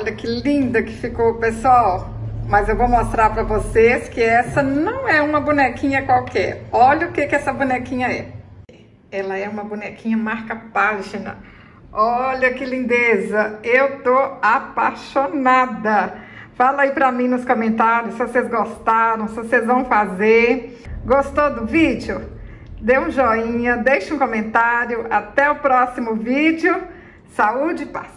Olha que linda que ficou, pessoal. Mas eu vou mostrar pra vocês que essa não é uma bonequinha qualquer. Olha o que essa bonequinha é. Ela é uma bonequinha marca página. Olha que lindeza. Eu tô apaixonada. Fala aí pra mim nos comentários se vocês gostaram, se vocês vão fazer. Gostou do vídeo? Dê um joinha, deixe um comentário. Até o próximo vídeo. Saúde e paz.